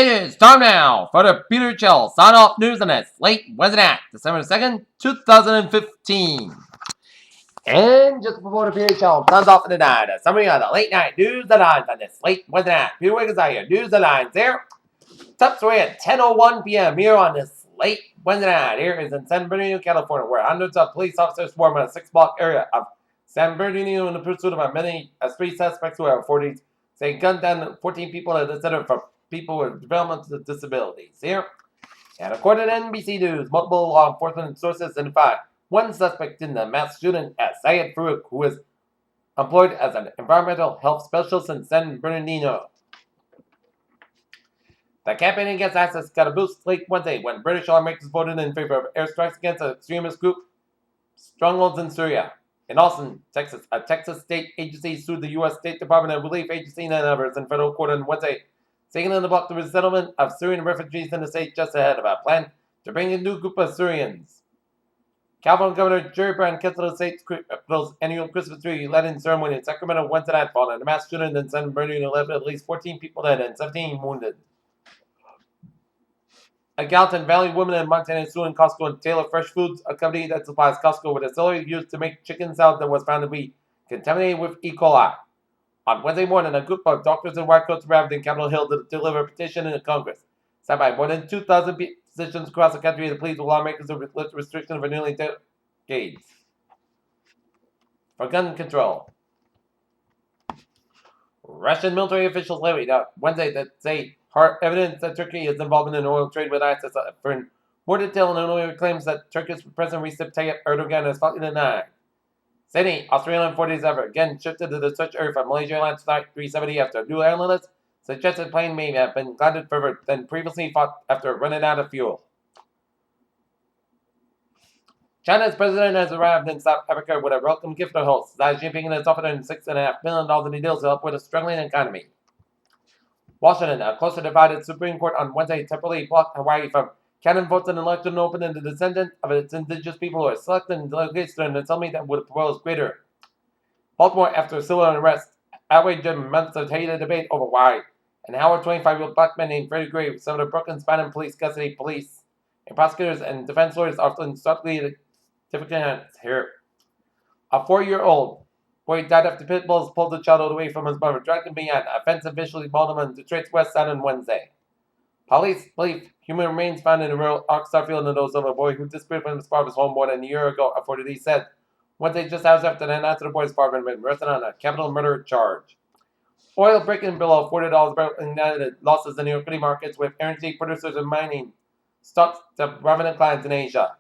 It is time now for the Peter Chill sign-off news on its late Wednesday night, December 2nd, 2015. And just before the Peter Chill signs off for the night, a summary of the late night news headlines on this late Wednesday night. Peter Wiggins out here, news headlines there. Top story at 10:01 p.m. here on this late Wednesday night. Here is in San Bernardino, California, where hundreds of police officers swarm in a 6-block area of San Bernardino in the pursuit of many three suspects who are 40s, say gunned down 14 people at the Center for People with Developmental Disabilities. Here, and according to NBC News, multiple law enforcement sources identified one suspect in the mass shooting at Syed Farouk, who was employed as an environmental health specialist in San Bernardino. The campaign against ISIS got a boost late Wednesday when British lawmakers voted in favor of airstrikes against the extremist group strongholds in Syria. In Austin, Texas, a Texas state agency sued the U.S. State Department of Relief Agency and others in federal court on Wednesday, saying in the block the resettlement of Syrian refugees in the state just ahead of a plan to bring a new group of Syrians. California Governor Jerry Brown canceled the state's annual Christmas tree lighting ceremony in Sacramento Wednesday night following a mass shooting in San Bernardino left at least 14 people dead and 17 wounded. A Gallatin Valley woman in Montana is suing Costco and Taylor Fresh Foods, a company that supplies Costco with a celery used to make chicken salad that was found to be contaminated with E. coli. On Wednesday morning, a group of doctors in white coats arrived in Capitol Hill to deliver a petition in Congress, signed by more than 2,000 physicians across the country to plead with lawmakers to lift restrictions for nearly decades for gun control. Russian military officials levied on Wednesday that say hard evidence that Turkey is involved in an oil trade with ISIS. For more detail, Illinois claims that Turkish President Recep Tayyip Erdogan has flatly denied. Sydney, Australian 40s ever again shifted to the search area for Malaysia Airlines Flight 370 after new analysts suggested the plane may have been grounded further than previously thought after running out of fuel. China's president has arrived in South Africa with a welcome gift to host. Xi Jinping has offered him $6.5 billion in deals to help with a struggling economy. Washington, a closer divided Supreme Court on Wednesday temporarily blocked Hawaii from counting votes in an election open to the descendants of its indigenous people who are selected in delegates to an assembly that would propose greater. Baltimore, after a civil unrest, outraged months of heated debate over why, and how a 25-year-old black man named Freddie Gray was sent to Brooklyn spanned in police custody. Police and prosecutors and defense lawyers often starkly different here. A 4-year-old boy died after pit bulls pulled the child away from his mother, dragged him beyond a fence and visually mauled him on Detroit's west side on Wednesday. Police believe human remains found in a rural Arkansas field in those of a boy who disappeared from his father's home more than a year ago, authorities said. Wednesday, just hours after the announcement, the boy's father had been arrested on a capital murder charge. Oil breaking below $40 barrel ignited losses in the equity markets, with energy producers and mining stocks to revenue declines in Asia.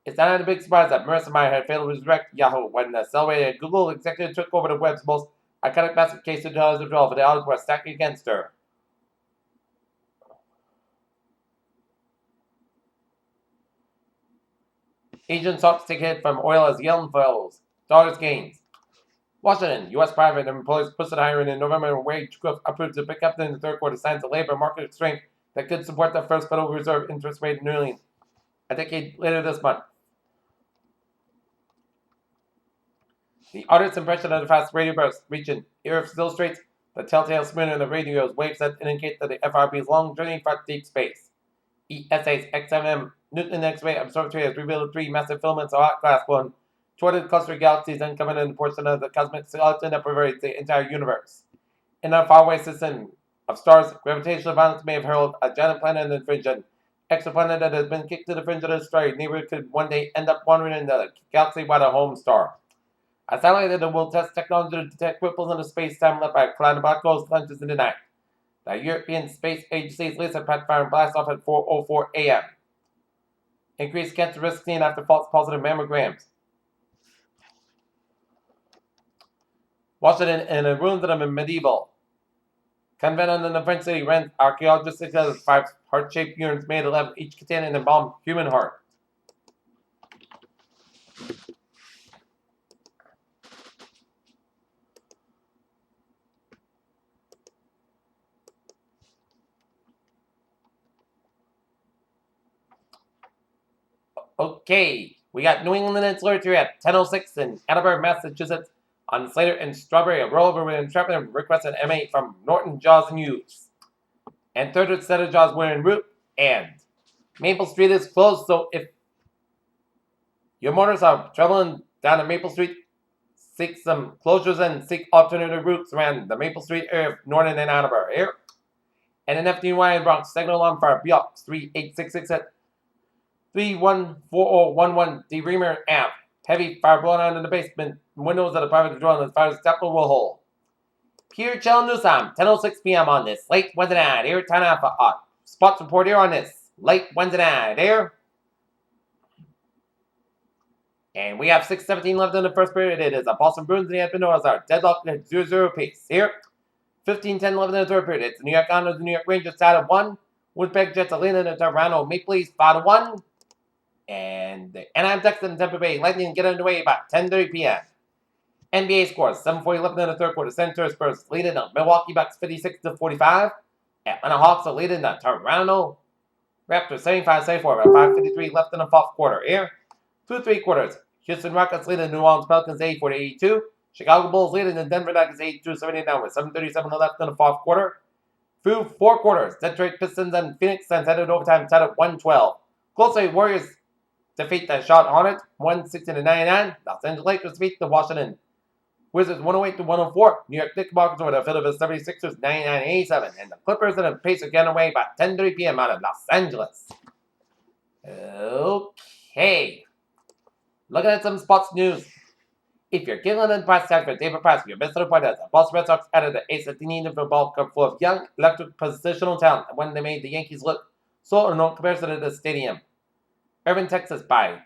It's not a big surprise that Marissa Mayer had failed to resurrect Yahoo when the celebrated Google executive took over the web's most iconic basket case in 2012, but the odds were stacked against her. Asian stocks take a hit from oil as Yellen falls. Dollars gains. Washington, U.S. private employees posted hiring in November wage growth approved to pick up in the third quarter, signs of labor market strength that could support the first Federal Reserve interest rate nearly a decade later this month. The artist's impression of the fast radio burst reaching Earth illustrates the telltale smear in the radio's waves that indicate that the FRB's long journey from deep space. ESA's XMM Newton X-ray Observatory has revealed 3 massive filaments of hot glass flowing toward the cluster of galaxies and covering in the portion of the cosmic skeleton that pervades the entire universe. In a faraway system of stars, gravitational violence may have hurled a giant planet in the fringe, an exoplanet that has been kicked to the fringe of the star neighborhood could one day end up wandering in the galaxy by the home star. A satellite that will test technology to detect ripples in the space-time left by a cloud of black holes launches in the night. The European Space Agency's laser pathfinder blasts off at 4:04 a.m. Increased cancer risk seen after false positive mammograms. Washington in the ruins of a medieval convent in the French city Rennes, archaeologists discovered 5 heart-shaped urns made of lead, each containing an embalmed human heart. Okay, we got New England and Slurry at 10:06 in Attleboro, Massachusetts. On Slater and Strawberry, a rollover with entrapment requested MA from Norton, Jaws, and Hughes. And third set of jobs were en route. And Maple Street is closed, so if your motors are traveling down to Maple Street, seek some closures and seek alternative routes around the Maple Street area, Northern and Attleboro area. And an FDY in Bronx, signal alarm for Biox 3866 at 314011 D. Reamer Ave. Heavy fire blowing out in the basement. Windows of the private dwelling. The fire's capital will hold. Pure Chill News Time, 10:06 p.m. on this late Wednesday night. Here, time out for spots report here on this late Wednesday night. Here. And we have 6:17 left in the first period. It is a Boston Bruins and the Edmonton Oilers are deadlocked at 0-0 pace. Here, 15:10 left in the third period. It's the New York Islanders, the New York Rangers tied at 1. Winnipeg Jets are leading the Toronto Maple Leafs 5-1. And the Anaheim Ducks and Tampa Bay Lightning get underway about 10:30 p.m. NBA scores 7:40 left in the third quarter. San Antonio Spurs leading the Milwaukee Bucks 56-45. Atlanta Hawks are leading the Toronto Raptors 75-74. About 5:53 left in the fourth quarter. Here, 2 3/4. Houston Rockets leading the New Orleans Pelicans 84-82. Chicago Bulls leading the Denver Nuggets 82-79 with 7:37 left in the fourth quarter. Through 4 quarters, Detroit Pistons and Phoenix Suns headed overtime tied at 112. Golden State Warriors defeat the Charlotte Hornets 160-99. Los Angeles Lakers defeat the Washington Wizards 108-104. New York Knickerbockers over the Philadelphia 76ers 99-87. And the Clippers and the Pacers get away by 10:30 p.m. out of Los Angeles. Okay. Looking at some sports news. If you're giggling in price tag for David Price, you're missing the point that the Boston Red Sox added the ace that they needed for a ball club full of young, electric positional talent when they made the Yankees look so in comparison to the stadium. Irving, Texas, by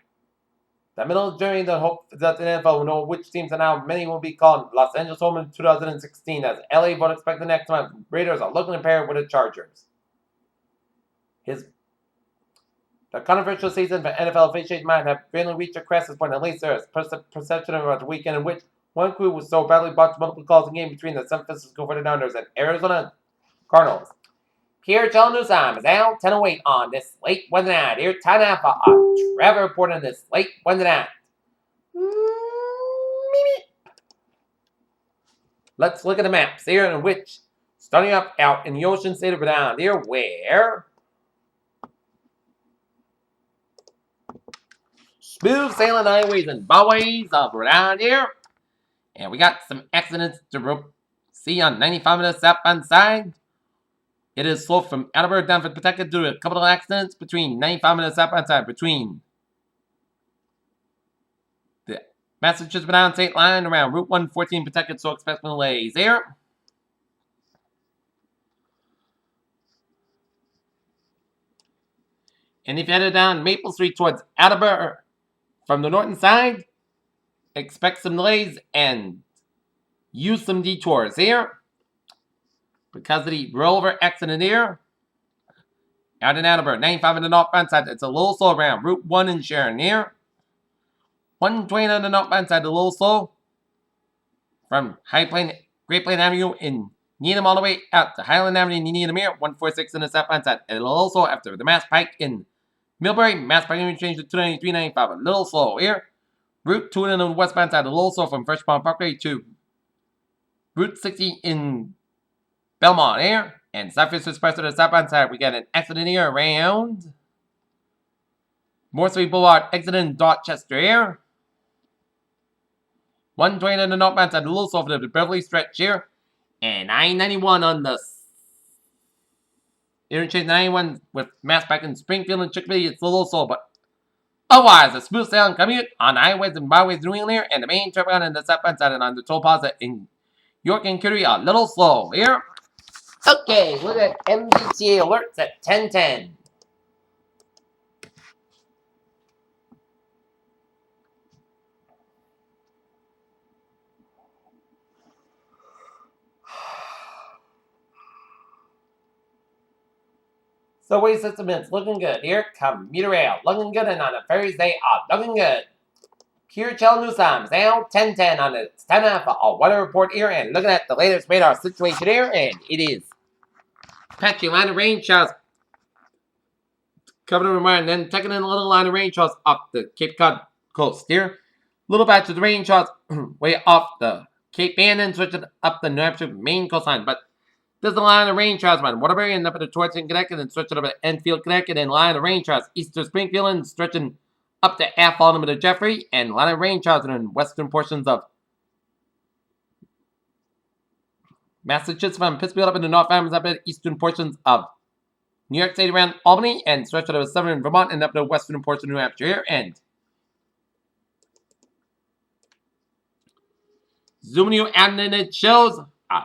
the middle of January, the hope that the NFL will know which teams and how many will be called Los Angeles home in 2016, as LA vote expect the next month. Raiders are looking to pair with the Chargers. The controversial season for NFL officiating might have finally reached a crisis point. At least there is perception about the weekend in which one crew was so badly botched multiple calls in game between the San Francisco 49ers and Arizona Cardinals. Here, Chill News Time is now 10:08 on this late Wednesday night. Here, time out for Trevor report on this late Wednesday night. Let's look at the maps here, in which starting up out in the ocean state of Rhode Island here, where smooth sailing highways and byways of Rhode Island here. And we got some accidents to see on 95 minutes southbound side. It is slow from Attleboro down for Pawtucket due to a couple of accidents between 95 minutes southbound side between the Massachusetts Rhode Island state line around Route 114 Pawtucket, so expect delays here. And if you headed down Maple Street towards Attleboro from the northern side, expect some delays and use some detours here because of the rollover accident here. Out in Attleboro, 95 on the northbound side, it's a little slow around Route 1 in Sharon here. 120 on the northbound side, a little slow from Great Plain Avenue in Needham all the way out to Highland Avenue in Needham here. 146 on the southbound side, and a little slow after the Mass Pike in Millbury. Mass Pike interchange to 293.95, a little slow here. Route 2 on the westbound side, a little slow from Fresh Pond Parkway to Route 60 in Belmont here. And Southwest Express to the southbound side, we got an accident here around Moore Street Boulevard, exit in Dorchester here. 120 on the northbound side, a little slow for the Beverly stretch here. And I-91 on the interchange 91 with Mass Pike in Springfield and Chickabiddy, it's a little slow, but otherwise, a smooth sailing commute on highways and byways New England here, and the main turnaround on the southbound side and on the toll plaza in York and Kittery, a little slow here. Okay, look at MBTA alerts at 10:10. Subway system is looking good here. Commuter rail looking good, and on the ferries they are looking good. Pure Chill News Time is now 10:10 on the 10 for a weather report here, and looking at the latest radar situation here, and it is patchy line of rain showers covering the and then taking in a little line of rain showers off the Cape Cod coast here. Little patch of rain showers way off the Cape Ann and switching up the New Hampshire Maine coastline, but This is the line of rain trials, man. Waterbury and up at the Torrington, Connecticut, and stretching up at Enfield, Connecticut, and line of rain trials. Eastern Springfield and stretching up to Athlone to Jeffrey, and line of rain trials in western portions of Massachusetts from Pittsfield up into North Island, up at eastern portions of New York State around Albany, and stretch out of southern Vermont and up to western portion of New Hampshire here, and zooming you out, and it shows a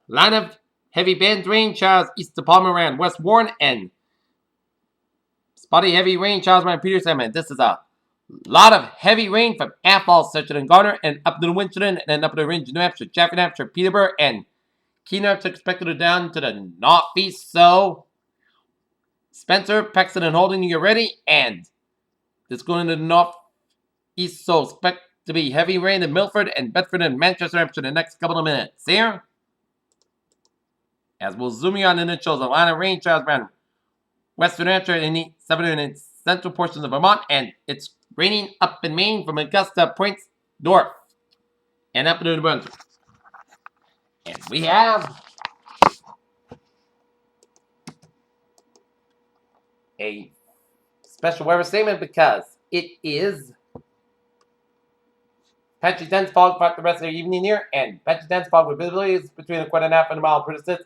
line of heavy band rain showers east of Palmer around West Warren, and spotty heavy rain showers around Peterson. And this is a lot of heavy rain from Athol, Setchett, and Garner, and up to Winchendon, and then up to the range of New Hampshire, Chaffey, New Hampshire, Peterborough, and Keynote's expected to down to the northeast. So Spencer, Paxton, and Holden, you're ready, and it's going to the northeast. So expect to be heavy rain in Milford and Bedford and Manchester, Hampshire, in the next couple of minutes. Here, as we'll zoom you on, and it shows a line of rain showers around western Hampshire in the southern and central portions of Vermont, and it's raining up in Maine from Augusta points north and up into New Brunswick. And we have a special weather statement because it is patchy dense fog throughout the rest of the evening here, and patchy dense fog with visibility between a quarter and a half and a mile per distance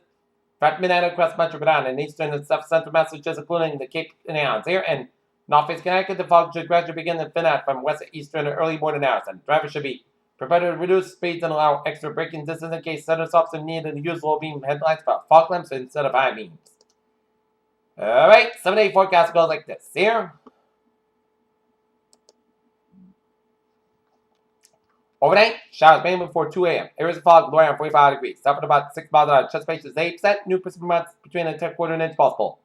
throughout midnight across Metro Vermont and eastern and south central Massachusetts, including the Cape and Islands here, and northeast Connecticut. The fog should gradually begin to thin out from west to eastern in early morning hours, and drivers should be prepared to reduce speeds and allow extra braking distance in case center stops are needed and use low beam headlights for fog lamps instead of high beams. Alright, 7-day forecast goes like this here. Overnight, showers mainly before 2 a.m. Areas of fog low around 45 degrees. South at about 6 miles an hour. Chest space is 8%. New precipitation amounts between a quarter and an inch possible.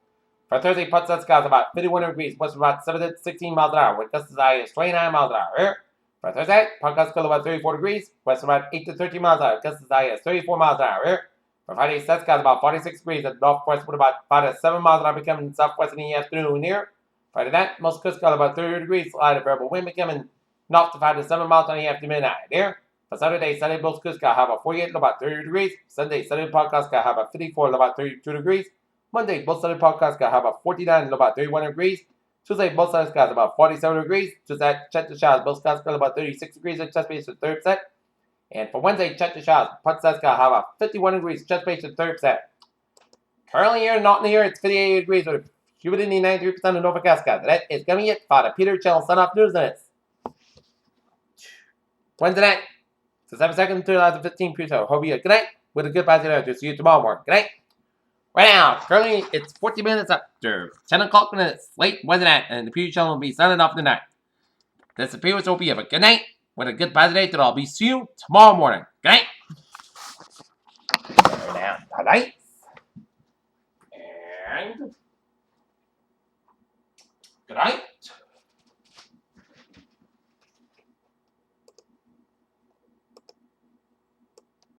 For Thursday, parts of the sky is about 51 degrees. West about 7 to 16 miles an hour. With gusts as high as 29 miles an hour. For Thursday, parts of the sky about 34 degrees. West about 8 to 13 miles an hour. Gusts as high as 34 miles an hour. For Friday, set sky is about 46 degrees. At northwest with about 5 to 7 miles an hour, becoming southwest in the afternoon here. Friday night, most coast sky about 30 degrees. Light of variable wind becoming north to 5 to 7 miles on the after midnight here. For Saturday, Sunday, both coast sky have about 48 about 30 degrees. Sunday, Sunday podcast sky have about 54 about 32 degrees. Monday, both Sunday podcast sky have about 49 about 31 degrees. Tuesday, both Sunday skies about 47 degrees. Tuesday, check the showers, both skies got about 36 degrees and chest space to 30%. And for Wednesday, check the showers, parts of the sky have about 51 degrees, chest space to 30%. Currently here, not in the year, it's 58 degrees with humidity 93% and no forecast skies. That is coming it for the Peter Chell Sun Off News Minutes. Wednesday night. So 7 seconds to 2015 pre-show. Hope you good night with a good positive to see you tomorrow morning. Good night. Right now, currently it's 40 minutes after 10 o'clock minutes late Wednesday night, and the pre-show will be signing off tonight. This is Peter. Hope you have a good night with a good positive that I'll be see you tomorrow morning. Good night. Turn down the lights. And good night.